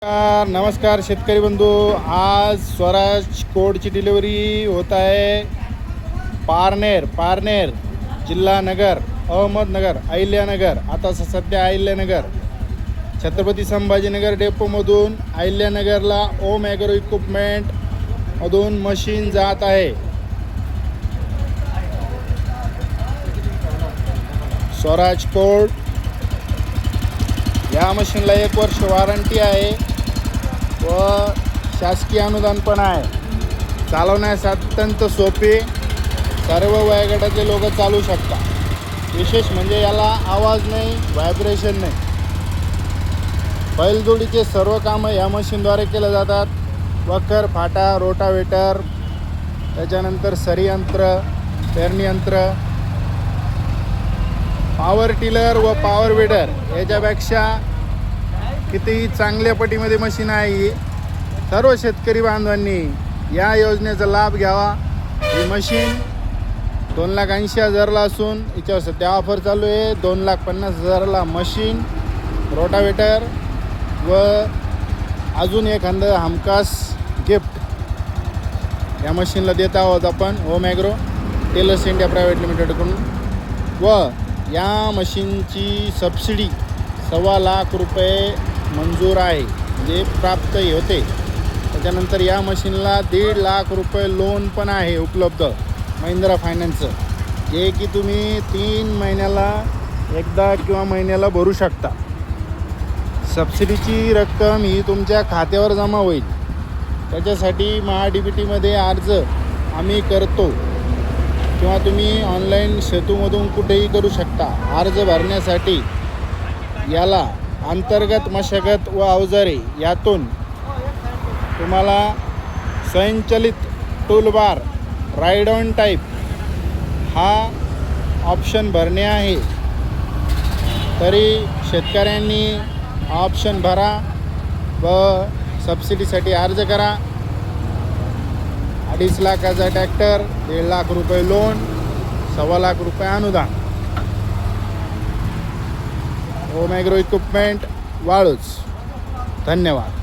नमस्कार शेतकरी बंधू, आज स्वराज कोडची डिलिव्हरी होत आहे पारनेर जिल्हा नगर अहमदनगर अहिल्यानगर. आता सध्या अहिल्यानगर छत्रपती संभाजीनगर डेपोमधून अहिल्यानगरला ओम ॲग्रो इक्विपमेंटमधून मशीन जात आहे. स्वराज कोड या मशीनला 1 वर्ष वॉरंटी आहे व शासकीय अनुदान पण आहे. चालवण्यास अत्यंत सोपे, सर्व वयोगटाचे लोक चालू शकतात. विशेष म्हणजे याला आवाज नाही, व्हायब्रेशन नाही. बैलजोडीचे सर्व कामं या मशीनद्वारे केले जातात. वखर, फाटा, रोटावेटर, त्याच्यानंतर सरी यंत्र, पेरणी यंत्र, पॉवर टिलर व पॉवर वेडर याच्यापेक्षा कितीही चांगल्या पटीमध्ये मशीन आहे ही. सर्व शेतकरी बांधवांनी या योजनेचा लाभ घ्यावा. ही मशीन 2,80,000ला असून याच्यावर सध्या ऑफर चालू आहे. 2,50,000ला मशीन, रोटावेटर व अजून एखादं हमखास गिफ्ट या मशीनला देत आहोत आपण ओम ॲग्रो टेलर्स इंडिया प्रायव्हेट लिमिटेडकडून. व या मशीनची सबसिडी 1,25,00,000 रुपये मंजूर आहे, जे प्राप्त होते. त्याच्यानंतर या मशीनला 1,50,000 रुपये लोन पण आहे उपलब्ध महिंद्रा फायनान्सचं, जे की तुम्ही 3 महिन्याला एकदा किंवा महिन्याला भरू शकता. सबसिडीची रक्कम ही तुमच्या खात्यावर जमा होईल. त्याच्यासाठी MahaDBTमध्ये अर्ज आम्ही करतो किंवा तुम्ही ऑनलाईन सेतूमधून कुठेही करू शकता. अर्ज भरण्यासाठी याला अंतर्गत मशागत व अवजारे यातून तुम्हाला स्वयंचलित टूलबार राईड ऑन टाईप हा ऑप्शन भरणे आहे. तरी शेतकऱ्यांनी हा ऑप्शन भरा व सबसिडीसाठी अर्ज करा. 2.5 लाखाचा ट्रॅक्टर, 1.5 लाख रुपये लोन, 1,25,00,000 रुपये अनुदान. ओम ॲग्रो इक्विपमेंट वाळूज. धन्यवाद.